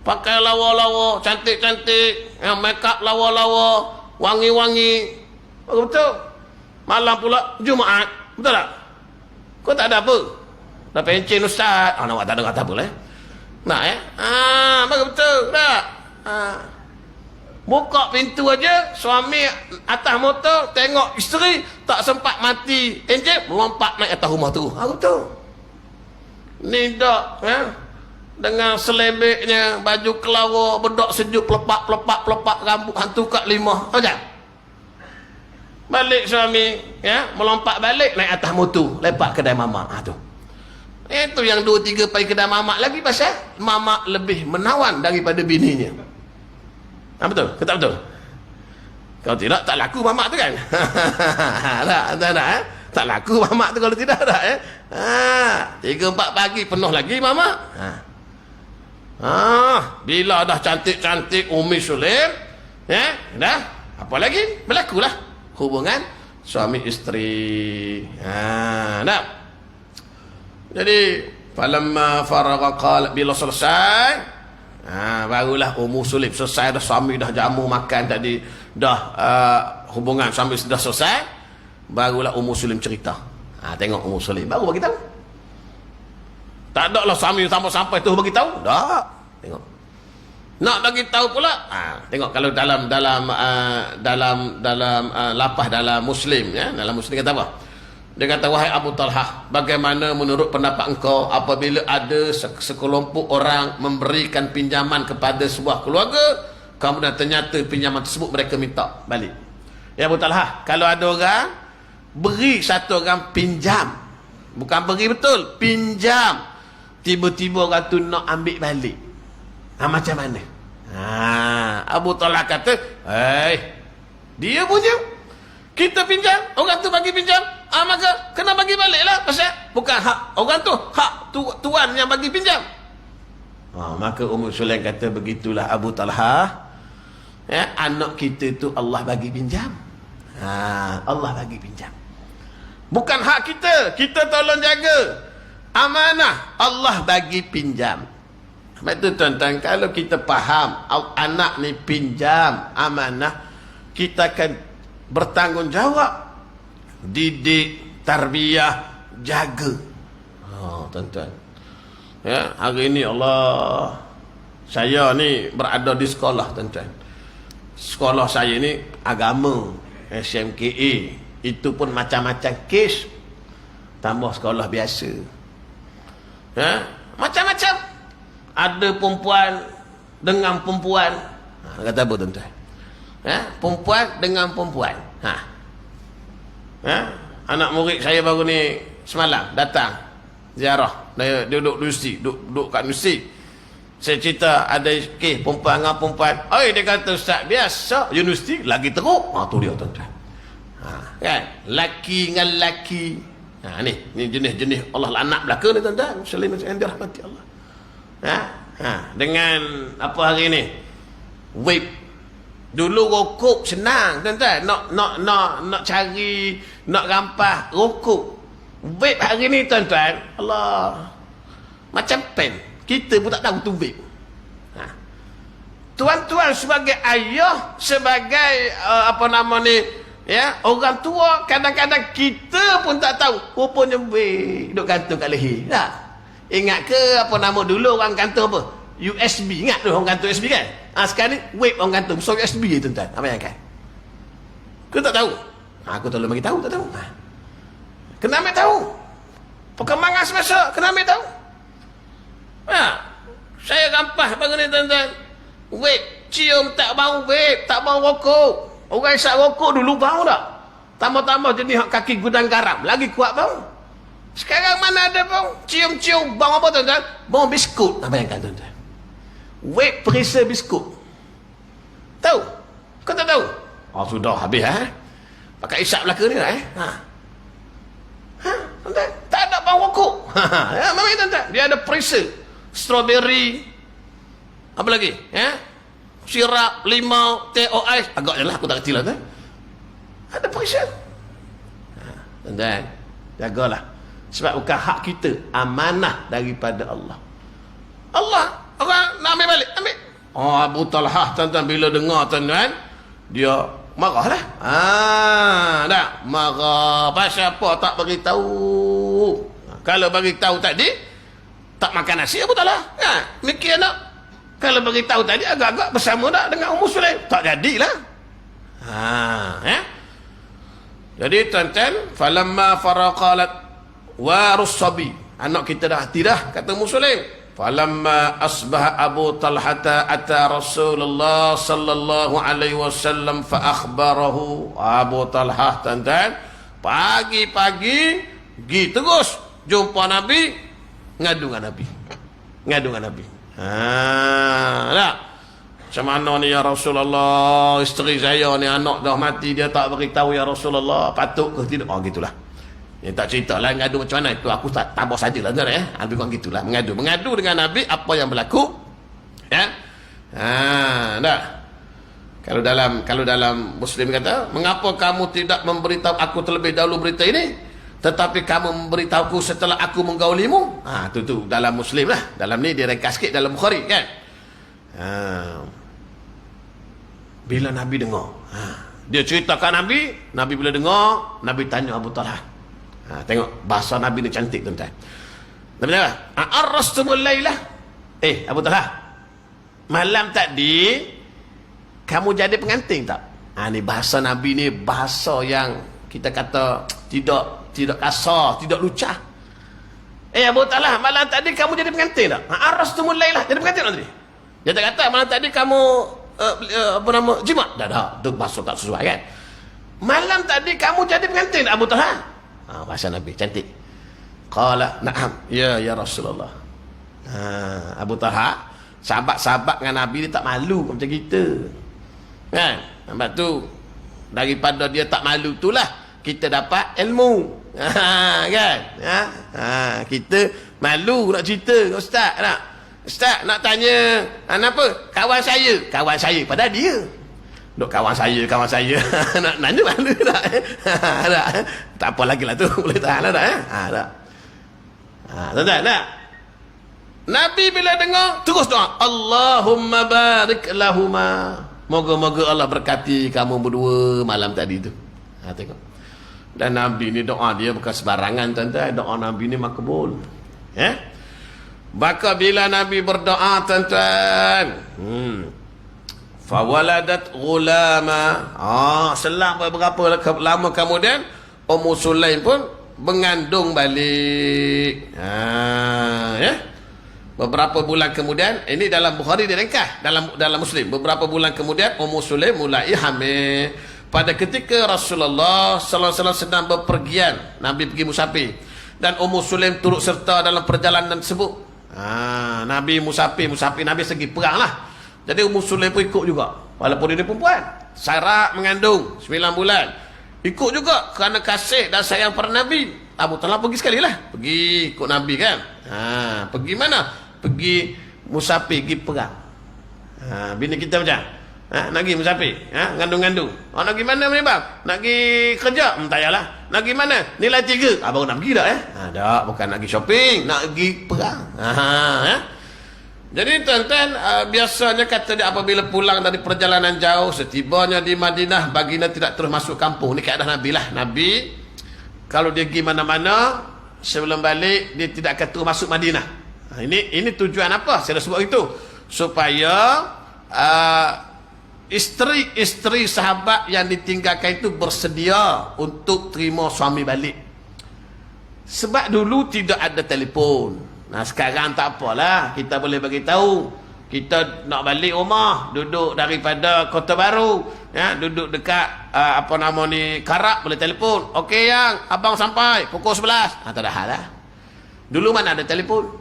Pakai lawa-lawa, cantik-cantik, make up lawa-lawa, wangi-wangi. Betul. Malam pula Jumaat. Betul tak? Kau tak ada apa? Dah pencen ustaz. Nak tak ada kata apa lah. Nak betul tak? Buka pintu aja, suami atas motor tengok isteri tak sempat mati enjin, melompat naik atas rumah tu. Betul. Ni dak dengan selebeknya, baju kelawar, bedak sejuk, pelepak rambut hantu Kak Limah. Tahu tak? Balik suami, melompat balik naik atas motor, lepak kedai mamak. Tu. Itu yang 2-3 pergi kedai mamak lagi pasal mamak lebih menawan daripada bininya. Betul? Kata betul? Kalau tidak tak laku mamak tu kan? Tak laku mamak tu kalau tidak tak 3-4 pagi penuh lagi mamak. Bila dah cantik-cantik Umi Sulaim, dah apa lagi? Berlakulah hubungan suami isteri. Dah. Jadi falamma faragha qala, bila selesai barulah Ummu Sulaim selesai dah, suami dah jamu makan tadi, dah hubungan suami sudah selesai, barulah Ummu Sulaim cerita. Tengok Ummu Sulaim baru bagi tahu. Tak ada lah suami sampai tu bagi tahu. Tak. Tengok. Nak bagi tahu pula. Tengok kalau dalam lapah dalam Muslim, dalam Muslim kata apa? Dia kata, wahai Abu Talha, bagaimana menurut pendapat engkau apabila ada sekelompok orang memberikan pinjaman kepada sebuah keluarga, kemudian ternyata pinjaman tersebut mereka minta balik. Ya Abu Talha, kalau ada orang beri satu orang pinjam, bukan beri betul, pinjam, tiba-tiba orang tu nak ambil balik, macam mana? Abu Talha kata, dia punya, kita pinjam, orang tu bagi pinjam, maka kena bagi balik lah. Pasal bukan hak orang tu, hak tuan yang bagi pinjam. Maka Ummu Sulaim kata, begitulah Abu Talha, anak kita tu Allah bagi pinjam. Allah bagi pinjam, bukan hak kita tolong jaga amanah, Allah bagi pinjam. Betul tuan-tuan, kalau kita faham anak ni pinjam amanah, kita akan bertanggungjawab, didik, tarbiyah, jaga. Tuan-tuan, hari ni Allah, saya ni berada di sekolah tuan-tuan. Sekolah saya ni agama, SMKA, itu pun macam-macam kes, tambah sekolah biasa. Macam-macam. Ada perempuan dengan perempuan. Kata apa tuan-tuan? Perempuan dengan perempuan. Anak murid saya baru ni semalam datang ziarah, dia duduk universiti, duduk kat universiti. Saya cerita ada kes perempuan dengan perempuan. Dia kata, ustaz, biasa universiti lagi teruk. Tu dia tuan-tuan. Kan, laki dengan laki. Ni jenis-jenis Allah laknat belaka ni tuan-tuan, muslim yang dirahmati Allah. Dengan apa hari ni, vape. Dulu rokok senang tuan-tuan, nak cari, nak rampas rokok. Vape hari ni tuan-tuan, Allah, macam pen, kita pun tak tahu tu vape. tuan-tuan sebagai ayah, sebagai apa nama ni, ya, orang tua, kadang-kadang kita pun tak tahu rupanya duk gantung kat leher. Tak? Ingat ke apa nama dulu orang gantung apa? USB. Ingat tu orang gantung USB kan? Sekarang ni web orang gantung. So USB je tuan-tuan. Apa yang kan? Kau tak tahu? Aku tolong bagi tahu, tak tahu. Kena ambil tahu. Perkembangan semasa kena ambil tahu. Saya rampas bagi ni tuan-tuan. Web, cium tak bau web, tak bau rokok. Orang isap rokok dulu bau tak? Tambah-tambah jenis kaki gudang garam, lagi kuat bau. Sekarang mana ada bau? Cium-cium bau apa tuan-tuan? Bau biskut. Bayangkan tuan-tuan. Web perisa biskut. Tahu? Kau tak tahu? Sudah habis pakai isap belaka ni lah tuan-tuan. Tak ada bau rokok. Memang tuan-tuan. Dia ada perisa. Strawberry. Apa lagi? Sirap, limau, teh, ais. Agaknya lah, aku tak kerti lah tuan. Ada perisa. Tuan-tuan, jagalah. Sebab bukan hak kita, amanah daripada Allah. Orang nak ambil balik, ambil. Abu Talhah tuan-tuan, bila dengar tuan-tuan, dia marah lah. Tak marah. Pasal apa tak beritahu? Kalau beritahu tadi, tak makan nasi Abu Talhah. Mikir nak. Kalau beritahu tadi agak-agak bersama tak dengan Ummu Sulaim, tak jadilah. Jadi tuan-tuan, falamma faraqalat warus sabi, anak kita dah hati dah, kata Ummu Sulaim. Falamma asbaha Abu Talhata ata Rasulullah sallallahu alaihi wasallam fa akhbarahu. Abu Talhah tuan-tuan, pagi-pagi pergi terus jumpa Nabi, ngadu dengan Nabi. Tak? Macam mana ni ya Rasulullah, isteri saya ni anak dah mati, dia tak beritahu ya Rasulullah, patut ke tidak? Gitulah. Dia tak cerita lah ngadu macam mana, itu aku tak tabah sajalah tuan lebih kurang gitulah, mengadu dengan Nabi apa yang berlaku. Tak? Kalau dalam Muslim kata, mengapa kamu tidak memberitahu aku terlebih dahulu berita ini, tetapi kamu memberitahuku setelah aku menggaulimu? Tu dalam Muslim lah. Dalam ni dia ringkas sikit dalam Bukhari kan. Bila Nabi dengar, dia ceritakan Nabi bila dengar, Nabi tanya Abu Talhah. Tengok bahasa Nabi ni cantik tuan-tuan. Nabi kata, "Arrastumul lailah?" Abu Talhah, malam tadi kamu jadi pengantin tak? Ni bahasa Nabi ni, bahasa yang kita kata tidak kasar, tidak lucah. Abu Talhah, malam tadi kamu jadi pengantin tak? Arrastumul lailah, jadi pengantin tak tadi? Dia tak kata malam tadi kamu jimat. Dah, tu bahasa tak sesuai kan. Malam tadi kamu jadi pengantin tak Abu Talhah? Bahasa Nabi cantik. Qala na'am, ya Rasulullah. Abu Talhah, sahabat-sahabat dengan Nabi dia tak malu macam kita. Kan? Sebab tu daripada dia tak malu itulah kita dapat ilmu. Kan? Kita malu nak cerita dengan ustaz nak. Ustaz nak tanya apa? Kawan saya pada dia. Duk kawan saya nak nanya mana tak? Tak apa lagi lah tu, boleh tahan lah tak? Tak. Nabi bila dengar terus doa, Allahumma barik lahuma. Moga-moga Allah berkati kamu berdua malam tadi tu. Tengok. Dan Nabi ni doa dia bukan sebarangan tuan-tuan, doa Nabi ni makbul. Maka bila Nabi berdoa tuan-tuan, fawaladat ghulama. Selang beberapa lama kemudian Ummu Sulaim pun mengandung balik. Beberapa bulan kemudian, ini dalam Bukhari direngkah, dalam Muslim, beberapa bulan kemudian Ummu Sulaim mulai hamil. Pada ketika Rasulullah sallallahu alaihi wasallam sedang bepergian, Nabi pergi musafir dan Ummu Sulaim turut serta dalam perjalanan tersebut. Nabi musafir Nabi segi perang lah. Jadi Ummu Sulaim pun ikut juga, walaupun dia perempuan, syarat mengandung 9 bulan, ikut juga kerana kasih dan sayang pada Nabi. Abu Talhah pergi sekali lah, pergi ikut Nabi kan. Pergi mana? Pergi musafir, pergi perang. Bini kita macam nak pergi musafir, ngandung-ngandung. Nak pergi mana ni bang? Nak pergi kerja? Tak payahlah. Nak pergi mana? Nilai 3. Baru nak pergi tak tak, bukan nak pergi shopping, nak pergi perang. Jadi tuan-tuan, biasanya kata dia apabila pulang dari perjalanan jauh, setibanya di Madinah, baginda tidak terus masuk kampung. Ini keadaan Nabi lah. Nabi kalau dia pergi mana-mana, sebelum balik dia tidak akan terus masuk Madinah. Ini tujuan apa? Saya dah sebut itu, supaya isteri-isteri sahabat yang ditinggalkan itu bersedia untuk terima suami balik. Sebab dulu tidak ada telefon. Nah, sekarang tak apalah, kita boleh bagi tahu kita nak balik rumah, duduk daripada Kota Baru, ya, duduk dekat Karak, boleh telefon. Okey yang abang sampai pukul 11. Tak ada hal lah. Dulu mana ada telefon.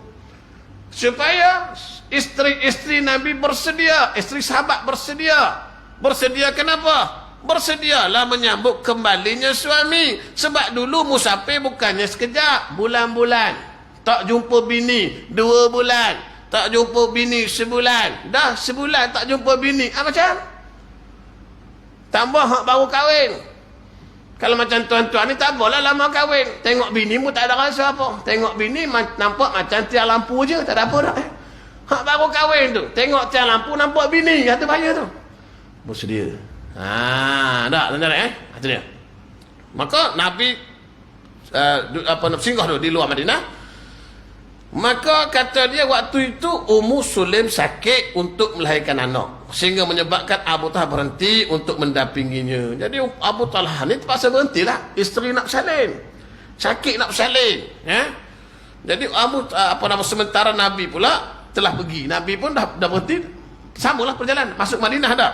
Supaya isteri-isteri Nabi bersedia, isteri sahabat bersedia. Bersedia kenapa? Bersedialah menyambut kembalinya suami. Sebab dulu musafir bukannya sekejap, bulan-bulan. Tak jumpa bini 2 bulan, tak jumpa bini sebulan, dah sebulan tak jumpa bini. Macam tambah hak baru kahwin. Kalau macam tuan-tuan ni tak apalah lama kahwin, tengok bini mu tak ada rasa apa. Tengok bini nampak macam tiang lampu je, tak ada apa dah. Hak baru kahwin tu, tengok tiang lampu nampak bini, itu bahaya tu. Bersedia. Dah tuan-tuan itu dia. Maka Nabi singgah tu di luar Madinah. Maka kata dia waktu itu Ummu Sulaim sakit untuk melahirkan anak, sehingga menyebabkan Abu Talha berhenti untuk mendampinginya. Jadi Abu Talha ni terpaksa berhentilah. Isteri nak bersalin, sakit nak bersalin, ya. Jadi sementara Nabi pula telah pergi, Nabi pun dah berhenti, sambunglah perjalanan masuk Madinah dah.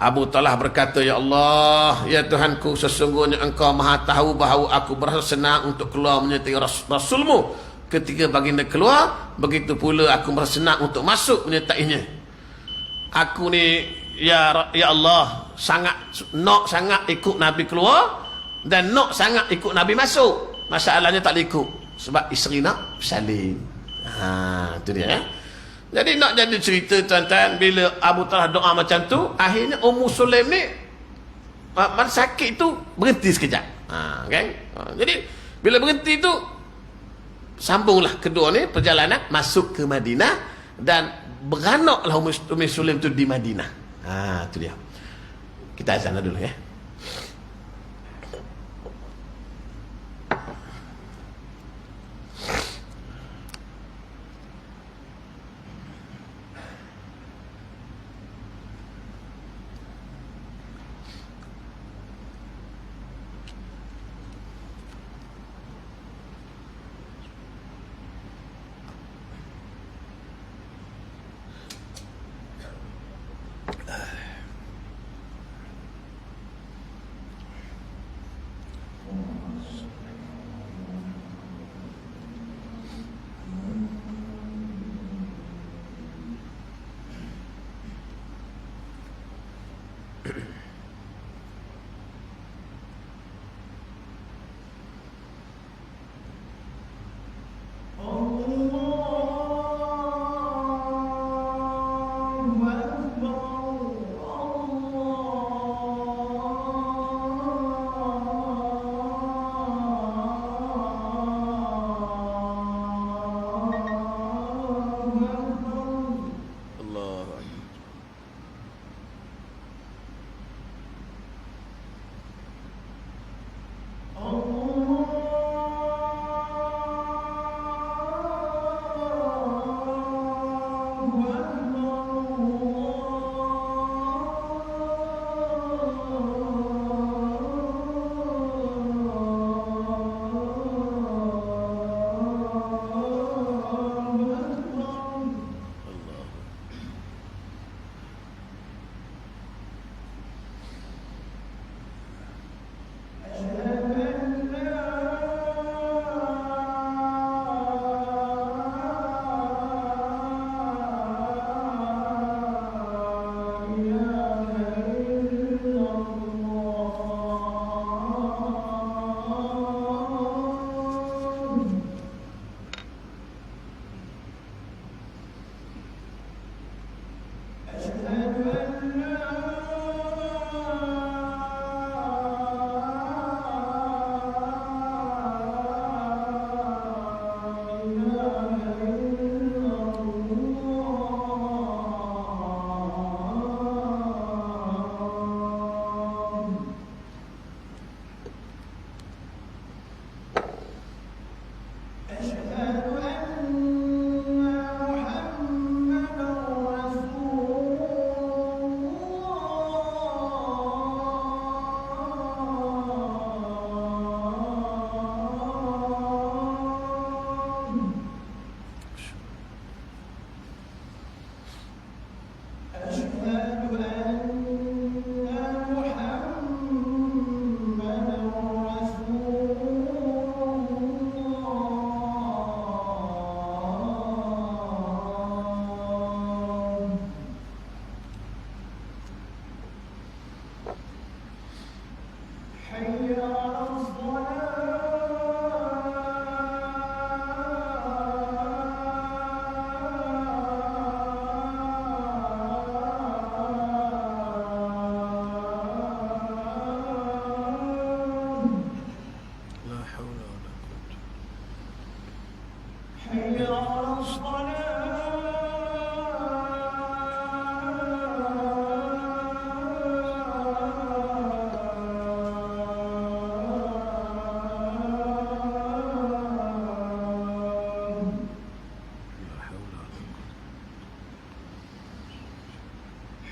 Abu Talha berkata, ya Allah, ya Tuhanku, sesungguhnya engkau maha tahu bahawa aku berasa senang untuk keluar menyertai Rasulmu. Ketika baginda keluar, begitu pula aku merasa senang untuk masuk menyertainya. Aku ni ya Allah sangat ikut Nabi keluar, dan sangat ikut Nabi masuk. Masalahnya tak ikut sebab isteri nak bersalin. Itu dia. Jadi nak jadi cerita tuan-tuan, bila Abu Talha doa macam tu, akhirnya Ummu Sulaim ni sakit tu berhenti sekejap. Kan? Jadi bila berhenti tu, sambunglah kedua ni perjalanan masuk ke Madinah, dan beranaklah Ummu Sulaim tu di Madinah. Itu dia. Kita azan dulu ya.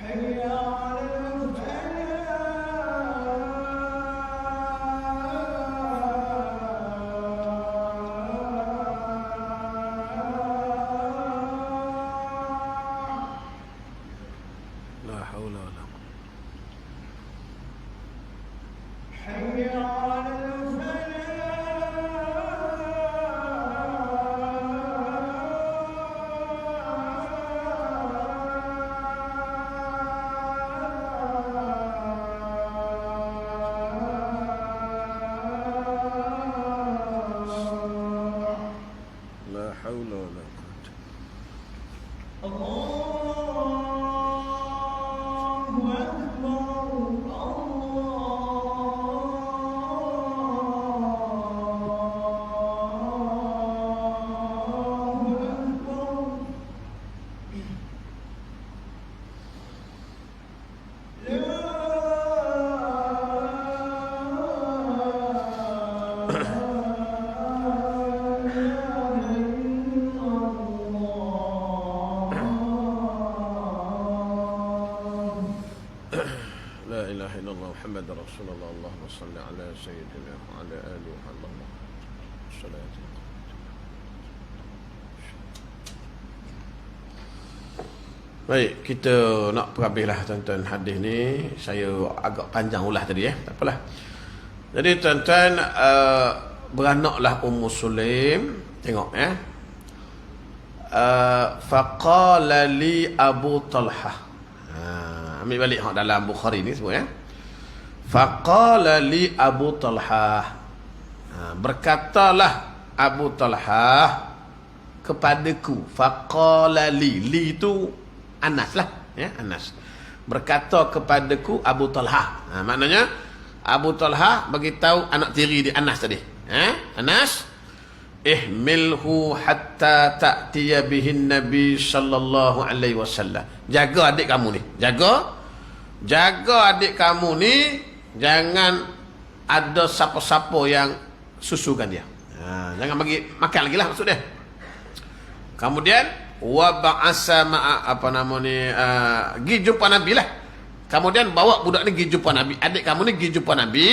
La haula wala la haula wala quwwata. La ilaha illallah Muhammad Rasulullah. Allahumma salli ala sayyidina wa ala alihi wa sallam. Salatu. Baik, kita nak perhabislah tuan-tuan hadis ni. Saya agak panjang ulah tadi tak apalah. Jadi tuan-tuan, beranaklah Ummu Sulaim. Tengok faqala li Abu Talha. Ambil balik dalam Bukhari ni semua faqala li Abu Talha. Berkatalah Abu Talha kepadaku. Faqala li tu Anas lah Anas. Berkata kepadaku Abu Talha. Maknanya Abu Talha beritahu anak tiri dia Anas tadi. Anas, ihmilhu hatta ta'tiya bihin Nabi sallallahu alaihi wasallam. Jaga adik kamu ni. Jaga adik kamu ni, jangan ada siapa-siapa yang susukan dia. Jangan bagi makan lagi lah maksud dia. Kemudian wa ba'asa pergi jumpa Nabi lah. Kemudian bawa budak ni pergi jumpa Nabi. Adik kamu ni pergi jumpa Nabi.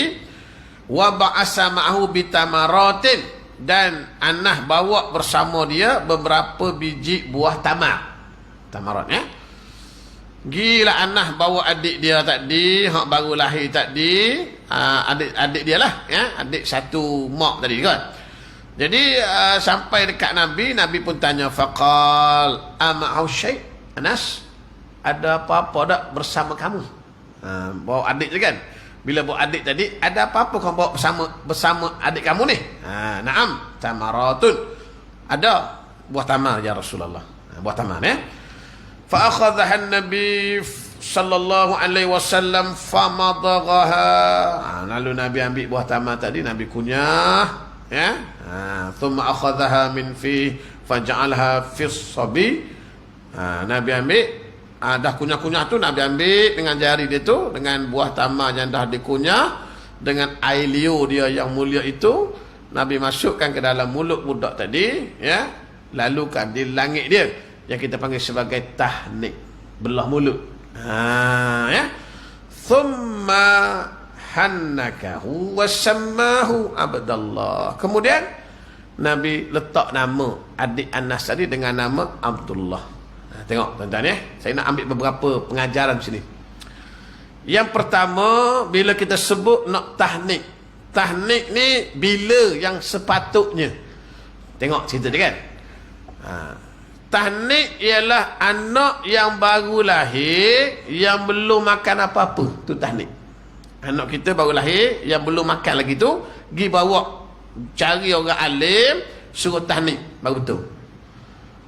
Wa ba'asa ma'ahu bitamaratin, dan Anah bawa bersama dia beberapa biji buah tamar. Tamarat Gila Anah bawa adik dia tadi, hak baru lahir tadi, adik dia lah adik satu mak tadi kan. Jadi sampai dekat Nabi, Nabi pun tanya, faqal ama'u syai', Anas, ada apa-apa tak bersama kamu? Bawa adik je kan. Bila bawa adik tadi, ada apa-apa kamu bawa bersama adik kamu ni? Naam, tamaratun. Ada buah tamar ya Rasulullah. Buah tamar fa akhadhaha an-nabi sallallahu alaihi wasallam famadaghaha. Lalu Nabi ambil buah tamar tadi, Nabi kunyah thumma akhadhaha min fi faj'alha fi as-sabi. Nabi ambil dah kunyah-kunyah tu, Nabi ambil dengan jari dia tu, dengan buah tamar yang dah dikunyah, dengan air liur dia yang mulia itu, Nabi masukkan ke dalam mulut budak tadi, lalu kan di langit dia yang kita panggil sebagai tahnik, belah mulut. Thumma hannakahu wa sammahu Abdullah. Kemudian Nabi letak nama adik Anas tadi dengan nama Abdullah. Tengok tuan-tuan saya nak ambil beberapa pengajaran sini. Yang pertama, bila kita sebut nak tahnik, tahnik ni bila yang sepatutnya. Tengok cerita dia kan. Tahnik ialah anak yang baru lahir yang belum makan apa-apa, tu tahnik. Anak kita baru lahir yang belum makan lagi tu, pergi bawa cari orang alim suruh tahnik baru betul.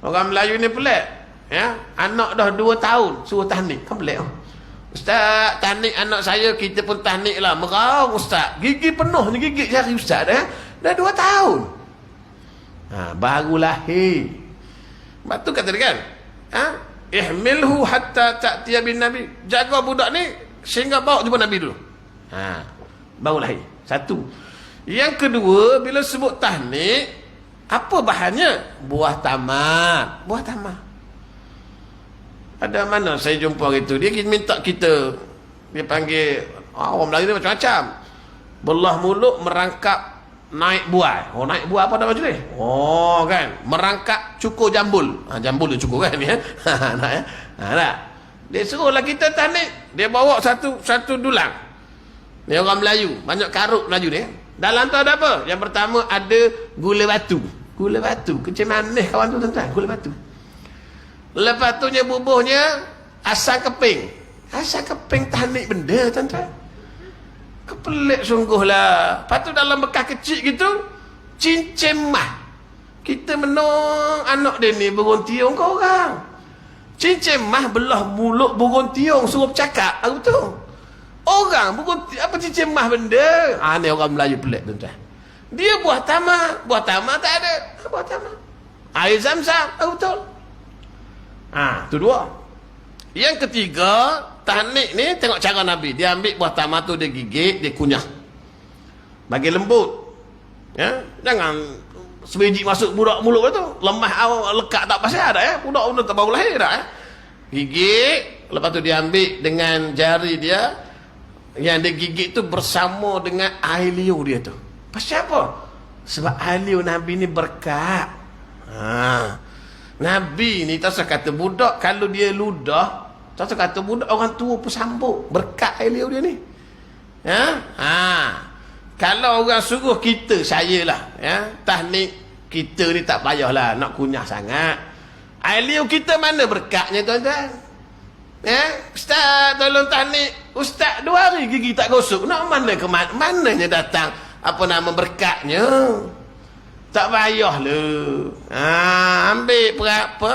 Orang Melayu ni pelik. Anak dah 2 tahun suruh tahnik, kan pelik. Ustaz, tahnik anak saya, kita pun tahnik lah. Merau ustaz, gigi penuh ni gigi jari ustaz dah 2 tahun. Baru lahir. Sebab tu kata dia kan, ihmilhu hatta ta'tiya bin Nabi. Jaga budak ni sehingga bawa jumpa Nabi dulu. Baru lahir. Satu. Yang kedua, bila sebut tahnik, apa bahannya? Buah tamar. Buah tamar.
Ada mana saya jumpa gitu, dia minta kita, dia panggil orang Melayu ni macam-macam, belah mulut merangkap naik buah. Oh, naik buah apa nama jenis? Oh kan, merangkap cukur jambul. Jambul dia cukur kan ya. Nak ya. Nak. Dia suruhlah kita tahnik. Dia bawa satu dulang. Ni orang Melayu, banyak karut Melayu ni. Dalam tu ada apa? Yang pertama ada gula batu. Gula batu, kecil manis kawan tu tuan-tuan, gula batu. Lepas tu bubuhnya asam keping. Asam keping tahnik benda tuan-tuan. Kepelik sungguh lah. Lepas tu dalam bekas kecil gitu, cincin mah. Kita menang anak dia ni burung tiung ke orang. Cincin mah belah mulut burung tiung suruh bercakap. Aku tu. Orang burung apa cincin mah benda? Ni orang Melayu pelik tuan-tuan. Dia buah tamar. Buah tamar tak ada. Buah tamar. Air zam-zam. Betul. Tu dua. Yang ketiga, tahnik ni tengok cara Nabi. Dia ambil buah tamar tu, dia gigit, dia kunyah. Bagi lembut. Ya, jangan sebiji masuk budak mulut tu. Lemah awak lekat tak pasal ada ya. Budak tak baru lahir dah ya. Gigit, lepas tu dia ambil dengan jari dia. Yang dia gigit tu bersama dengan air liur dia tu. Pasal apa? Sebab air liur Nabi ni berkat. Nabi ni tak usah kata budak, kalau dia ludah, tak usah kata budak, orang tua pun sambut berkat air liur dia ni. Kalau orang suruh kita, saya lah ya, tahnik kita ni tak payahlah nak kunyah sangat. Air liur kita mana berkatnya tuan-tuan? Ustaz tolong tahnik. Ustaz 2 hari gigi tak gosok. Nak mana ke mananya datang apa nama berkatnya? Tak payah lah. Ambil berapa,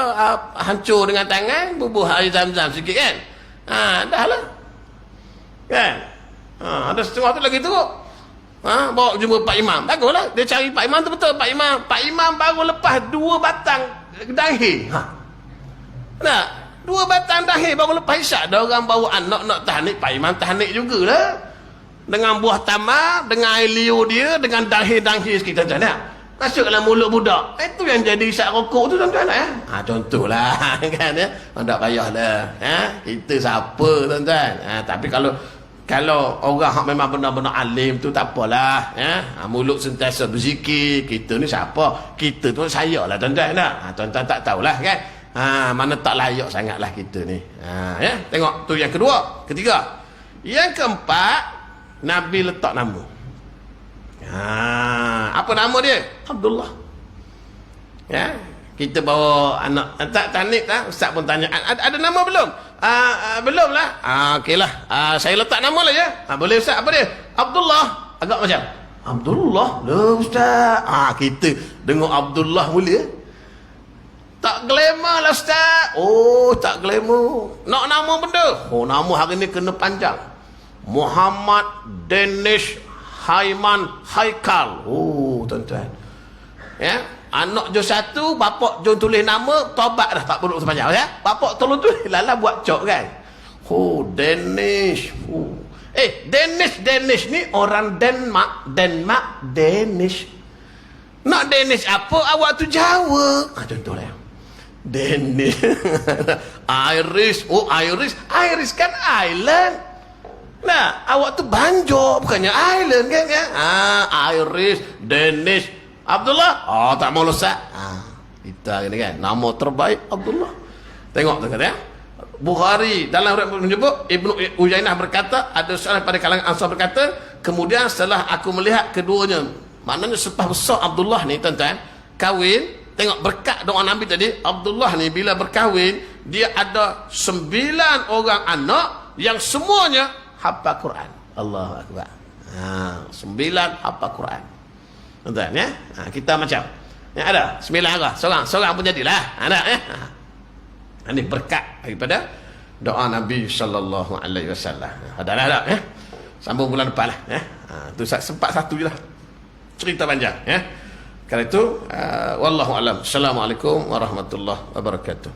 hancur dengan tangan, bubuh air zam-zam sikit kan. Dah lah. Kan? Ada setengah tu lagi teruk. Bawa jumpa Pak Imam. Baguslah. Dia cari Pak Imam tu betul. Pak Imam baru lepas 2 batang dahir. Nah, 2 batang dahir baru lepas isyak. Ada orang bawa anak nak tahnik. Pak Imam tahnik jugalah. Dengan buah tamar, dengan air liur dia, dengan dahir-dahir sikit tuan-tuan. Masuk dalam mulut budak. Itu yang jadi isyak rokok tu tuan-tuan ya. Contohlah kan ya. Tak payahlah. Kita siapa tuan-tuan. Tapi kalau orang yang memang benar-benar alim tu tak apalah ya. Mulut sentiasa berzikir. Kita ni siapa? Kita tu saya lah tuan-tuan. Tuan-tuan tak tahulah kan. Mana tak layak sangatlah kita ni. Ya, tengok tu yang kedua, ketiga. Yang keempat, Nabi letak nama. Apa nama dia? Abdullah. Ya, kita bawa anak tak tahnik tak? Ustaz pun tanya, ada nama belum? Belum lah. Okeylah. Saya letak nama lah ya. Boleh Ustaz, apa dia? Abdullah. Agak macam Abdullah lah Ustaz. Kita dengar Abdullah boleh. Tak glamour lah Ustaz. Oh, tak glamour. Nak nama benda? Oh, nama hari ni kena panjang. Muhammad Danish Haiman Haikal. Oh, tuan-tuan. Ya, anak jo satu, bapak jo tulis nama, tobat dah tak perlu sepanjang ya. Bapak tolong tulis, lala buat cok kan. Oh, Danish. Danish ni orang Denmark, Danish. Nak Danish apa? Awak tu Jawa. Contohlah. Danish. Irish. Oh, Irish kan island. Nah, awak tu banjo, bukannya island kan ya? Irish, Danish, Abdullah. Tak mau Ustaz. Kita ni kan, nama terbaik Abdullah. Tengok tu kata ya. Bukhari dalam riwayat menyebut Ibnu Uyainah berkata, ada seorang pada kalangan Ansar berkata, kemudian setelah aku melihat keduanya, maknanya sepah besar Abdullah ni tuan-tuan, kahwin, tengok berkat doa Nabi tadi, Abdullah ni bila berkahwin, dia ada 9 orang anak yang semuanya hafal Quran. Allahu Akbar. 9 hafal Quran. Tuan-tuan ya. Kita macam ya, ada 9 orang. Seorang pun jadilah. Ada ya. Ini berkat daripada doa Nabi sallallahu alaihi wasallam. Ada ya. Sambung bulan depan lah ya. Tu sempat satu je lah. Cerita panjang ya. Kalau itu wallahu alam. Assalamualaikum warahmatullahi wabarakatuh.